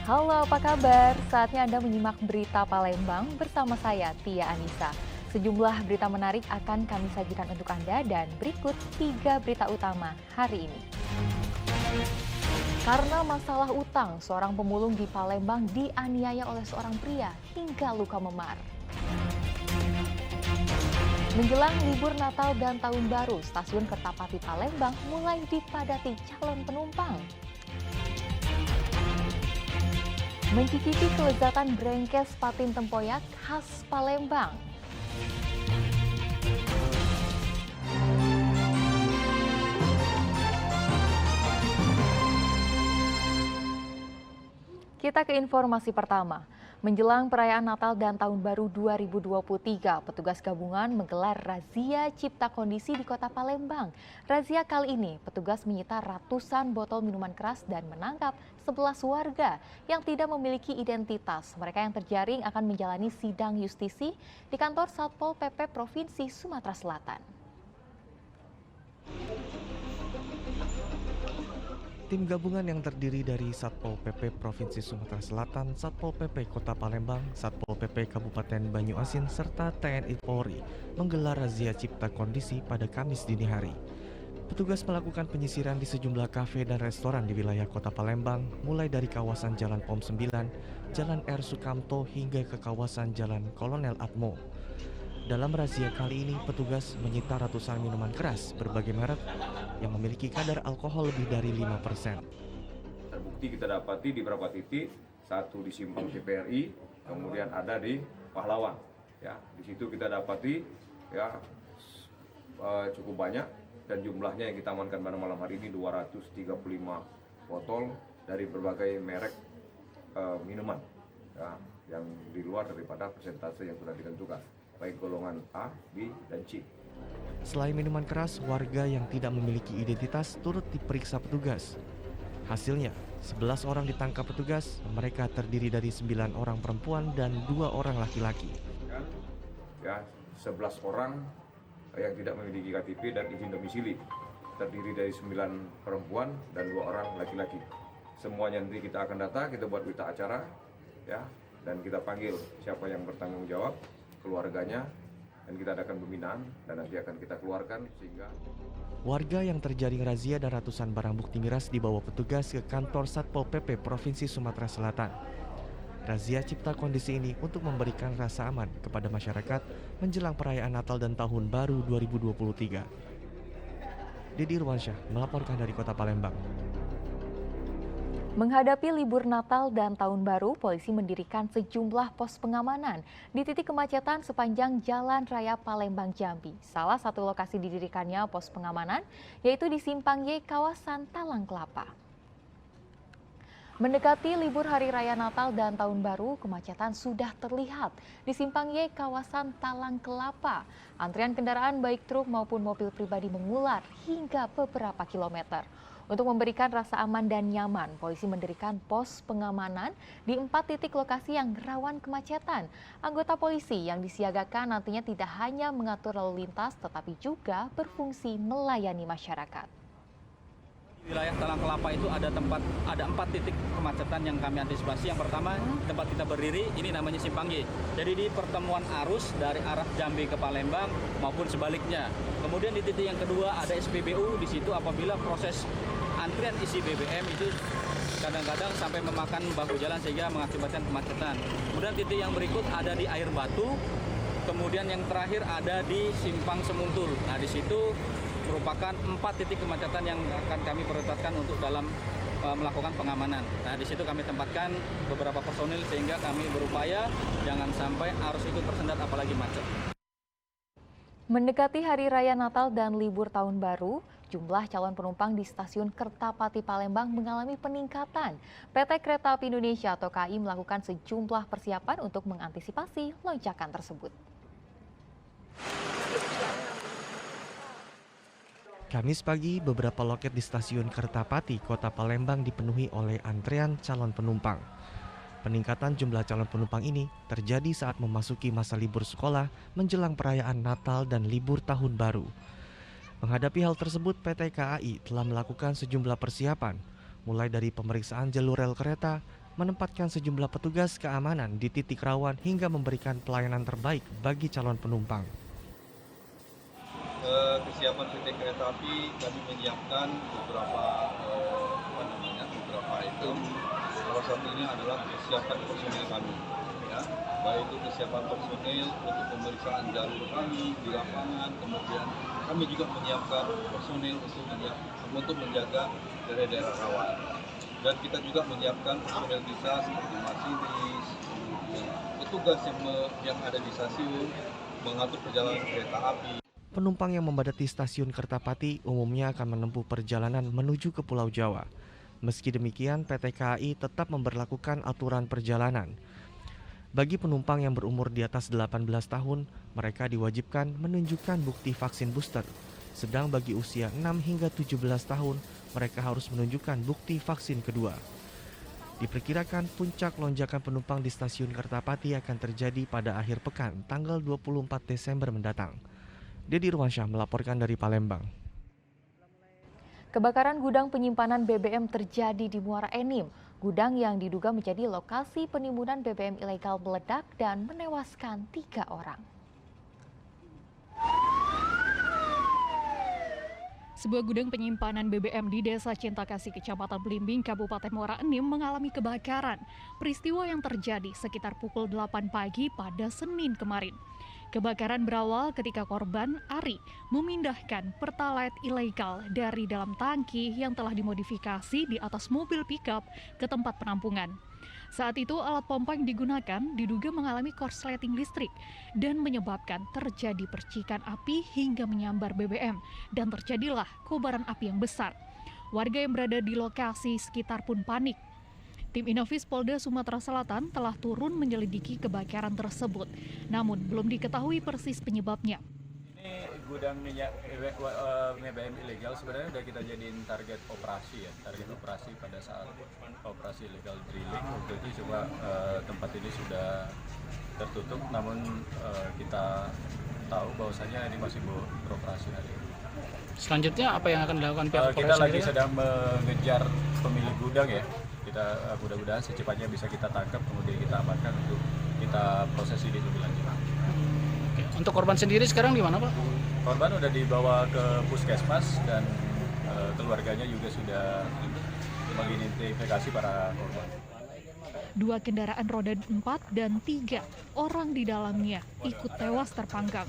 Halo, apa kabar? Saatnya Anda menyimak berita Palembang bersama saya, Tia Anissa. Sejumlah berita menarik akan kami sajikan untuk Anda dan berikut 3 berita utama hari ini. Karena masalah utang, seorang pemulung di Palembang dianiaya oleh seorang pria hingga luka memar. Menjelang libur Natal dan Tahun Baru, stasiun Kertapati Palembang mulai dipadati calon penumpang. Mencicipi kelezatan brengkes patin tempoyak khas Palembang. Kita ke informasi pertama. Menjelang perayaan Natal dan Tahun Baru 2023, petugas gabungan menggelar razia cipta kondisi di Kota Palembang. Razia kali ini, petugas menyita ratusan botol minuman keras dan menangkap 11 warga yang tidak memiliki identitas. Mereka yang terjaring akan menjalani sidang justisi di kantor Satpol PP Provinsi Sumatera Selatan. Tim gabungan yang terdiri dari Satpol PP Provinsi Sumatera Selatan, Satpol PP Kota Palembang, Satpol PP Kabupaten Banyuasin, serta TNI Polri menggelar razia cipta kondisi pada Kamis dini hari. Petugas melakukan penyisiran di sejumlah kafe dan restoran di wilayah Kota Palembang, mulai dari kawasan Jalan POM 9, Jalan R. Sukamto hingga ke kawasan Jalan Kolonel Atmo. Dalam razia kali ini, petugas menyita ratusan minuman keras berbagai merek yang memiliki kadar alkohol lebih dari 5%. Terbukti kita dapati di beberapa titik, satu di Simpang TPRI, kemudian ada di Pahlawan. Ya, di situ kita dapati ya cukup banyak dan jumlahnya yang kita amankan pada malam hari ini 235 botol dari berbagai merek minuman ya, yang di luar daripada persentase yang sudah ditentukan, baik golongan A, B, dan C. Selain minuman keras, warga yang tidak memiliki identitas turut diperiksa petugas. Hasilnya, 11 orang ditangkap petugas, mereka terdiri dari 9 orang perempuan dan 2 orang laki-laki. Ya, 11 orang yang tidak memiliki KTP dan izin domisili, terdiri dari 9 perempuan dan 2 orang laki-laki. Semuanya nanti kita akan data, kita buat berita acara, ya, dan kita panggil siapa yang bertanggung jawab, keluarganya, dan kita adakan pembinaan dan nanti akan kita keluarkan sehingga warga yang terjaring razia dan ratusan barang bukti miras dibawa petugas ke kantor Satpol PP Provinsi Sumatera Selatan. Razia cipta kondisi ini untuk memberikan rasa aman kepada masyarakat menjelang perayaan Natal dan Tahun Baru 2023. Didi Irwansyah melaporkan dari Kota Palembang. Menghadapi libur Natal dan Tahun Baru, polisi mendirikan sejumlah pos pengamanan di titik kemacetan sepanjang Jalan Raya Palembang Jambi. Salah satu lokasi didirikannya pos pengamanan yaitu di Simpang Y, kawasan Talang Kelapa. Mendekati libur Hari Raya Natal dan Tahun Baru, kemacetan sudah terlihat di Simpang Y, kawasan Talang Kelapa. Antrian kendaraan baik truk maupun mobil pribadi mengular hingga beberapa kilometer. Untuk memberikan rasa aman dan nyaman, polisi mendirikan pos pengamanan di 4 titik lokasi yang rawan kemacetan. Anggota polisi yang disiagakan nantinya tidak hanya mengatur lalu lintas, tetapi juga berfungsi melayani masyarakat. Di wilayah Talang Kelapa itu ada 4 titik kemacetan yang kami antisipasi. Yang pertama, tempat kita berdiri ini namanya Simpang Y. Jadi di pertemuan arus dari arah Jambi ke Palembang maupun sebaliknya. Kemudian di titik yang kedua ada SPBU. Di situ apabila proses antrian isi BBM itu kadang-kadang sampai memakan bahu jalan sehingga mengakibatkan kemacetan. Kemudian titik yang berikut ada di Air Batu. Kemudian yang terakhir ada di Simpang Semuntul. Nah, di situ merupakan 4 titik kemacetan yang akan kami prioritaskan untuk dalam melakukan pengamanan. Nah, di situ kami tempatkan beberapa personil sehingga kami berupaya jangan sampai arus itu tersendat apalagi macet. Mendekati Hari Raya Natal dan libur Tahun Baru, jumlah calon penumpang di stasiun Kertapati Palembang mengalami peningkatan. PT Kereta Api Indonesia atau KAI melakukan sejumlah persiapan untuk mengantisipasi lonjakan tersebut. Kamis pagi, beberapa loket di stasiun Kertapati, Kota Palembang dipenuhi oleh antrean calon penumpang. Peningkatan jumlah calon penumpang ini terjadi saat memasuki masa libur sekolah menjelang perayaan Natal dan libur Tahun Baru. Menghadapi hal tersebut, PT KAI telah melakukan sejumlah persiapan, mulai dari pemeriksaan jalur rel kereta, menempatkan sejumlah petugas keamanan di titik rawan hingga memberikan pelayanan terbaik bagi calon penumpang. Kesiapan PT Kereta Api kami menyiapkan beberapa item. Salah satunya adalah kesiapan personil kami, ya, baik itu kesiapan personil untuk pemeriksaan jalur kami di lapangan, kemudian kami juga menyiapkan personil untuk menjaga daerah-daerah rawan. Dan kita juga menyiapkan personil kita seperti masinis, petugas yang ada di stasiun mengatur perjalanan kereta api. Penumpang yang memadati stasiun Kertapati umumnya akan menempuh perjalanan menuju ke Pulau Jawa. Meski demikian, PT KAI tetap memberlakukan aturan perjalanan. Bagi penumpang yang berumur di atas 18 tahun, mereka diwajibkan menunjukkan bukti vaksin booster. Sedang bagi usia 6 hingga 17 tahun, mereka harus menunjukkan bukti vaksin kedua. Diperkirakan puncak lonjakan penumpang di stasiun Kertapati akan terjadi pada akhir pekan, tanggal 24 Desember mendatang. Dedi Ruansyah melaporkan dari Palembang. Kebakaran gudang penyimpanan BBM terjadi di Muara Enim. Gudang yang diduga menjadi lokasi penimbunan BBM ilegal meledak dan menewaskan 3 orang. Sebuah gudang penyimpanan BBM di Desa Cintakasih, Kecamatan Belimbing, Kabupaten Muara Enim mengalami kebakaran. Peristiwa yang terjadi sekitar pukul 8 pagi pada Senin kemarin. Kebakaran berawal ketika korban, Ari, memindahkan pertalite ilegal dari dalam tangki yang telah dimodifikasi di atas mobil pickup ke tempat penampungan. Saat itu alat pompa yang digunakan diduga mengalami korsleting listrik dan menyebabkan terjadi percikan api hingga menyambar BBM dan terjadilah kobaran api yang besar. Warga yang berada di lokasi sekitar pun panik. Tim Inafis Polda Sumatera Selatan telah turun menyelidiki kebakaran tersebut, namun belum diketahui persis penyebabnya. Ini gudang minyak BBM ilegal sebenarnya sudah kita jadiin target operasi ya, target operasi pada saat operasi illegal drilling. Waktu itu coba tempat ini sudah tertutup, namun kita tahu bahwasanya ini masih beroperasi hari ini. Selanjutnya apa yang akan dilakukan pihak Kita polisi lagi sendiri? sedang mengejar pemilik gudang ya. Kita mudah-mudahan secepatnya bisa kita tangkap, kemudian kita amankan untuk kita proses ini lebih lanjut. Oke. Untuk korban sendiri sekarang di mana, Pak? Korban sudah dibawa ke puskesmas dan keluarganya juga sudah mengidentifikasi para korban. 2 kendaraan roda 4 dan 3 orang di dalamnya ikut tewas terpanggang.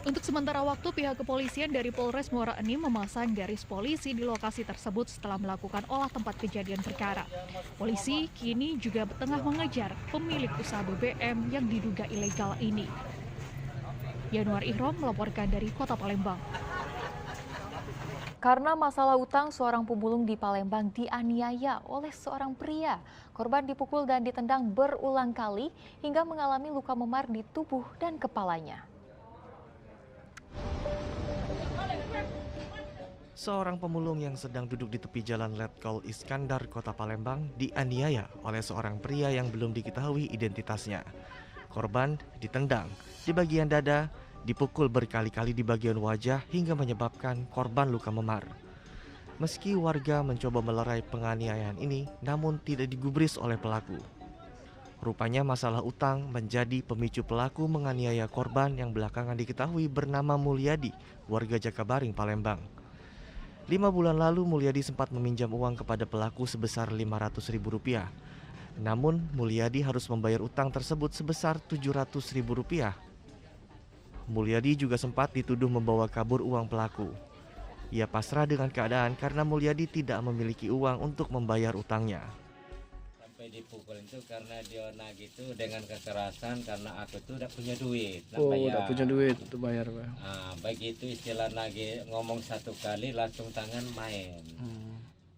Untuk sementara waktu, pihak kepolisian dari Polres Muara Enim memasang garis polisi di lokasi tersebut setelah melakukan olah tempat kejadian perkara. Polisi kini juga tengah mengejar pemilik usaha BBM yang diduga ilegal ini. Yanuar Ihrom melaporkan dari Kota Palembang. Karena masalah utang, seorang pemulung di Palembang dianiaya oleh seorang pria. Korban dipukul dan ditendang berulang kali hingga mengalami luka memar di tubuh dan kepalanya. Seorang pemulung yang sedang duduk di tepi jalan Letkol Iskandar, Kota Palembang, dianiaya oleh seorang pria yang belum diketahui identitasnya. Korban ditendang di bagian dada, dipukul berkali-kali di bagian wajah hingga menyebabkan korban luka memar. Meski warga mencoba melerai penganiayaan ini, namun tidak digubris oleh pelaku. Rupanya masalah utang menjadi pemicu pelaku menganiaya korban yang belakangan diketahui bernama Mulyadi, warga Jakabaring, Palembang. 5 bulan lalu Mulyadi sempat meminjam uang kepada pelaku sebesar Rp500.000. Namun Mulyadi harus membayar utang tersebut sebesar Rp700.000. Mulyadi juga sempat dituduh membawa kabur uang pelaku. Ia pasrah dengan keadaan karena Mulyadi tidak memiliki uang untuk membayar utangnya. Sampai dipukul itu karena dia nagih itu dengan kekerasan karena aku tuh udah punya duit. Oh, udah punya duit untuk bayar, Pak. Nah, begitu istilah nagih ngomong 1 kali langsung tangan main.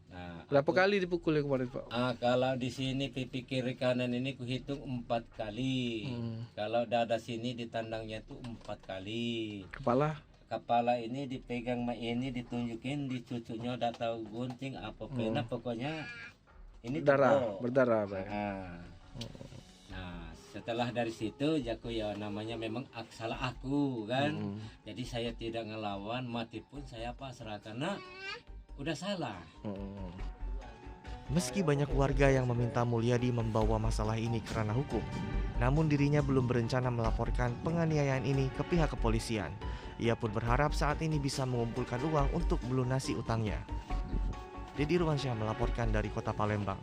Nah, Berapa kali dipukulnya kemarin, Pak? kalau di sini pipi kiri kanan ini kuhitung 4 kali. Kalau dada sini ditandangnya tuh 4 kali. Kepala ini dipegang ini ditunjukin di cucunya udah tahu gunting apa pena pokoknya ini berdarah, Pak. Nah, setelah dari situ jaku ya namanya memang salah aku kan. Jadi saya tidak ngelawan, mati pun saya pasrah karena udah salah. Meski banyak warga yang meminta Mulyadi membawa masalah ini ke ranah hukum, namun dirinya belum berencana melaporkan penganiayaan ini ke pihak kepolisian. Ia pun berharap saat ini bisa mengumpulkan uang untuk melunasi utangnya. Dedi Ruansyah melaporkan dari Kota Palembang.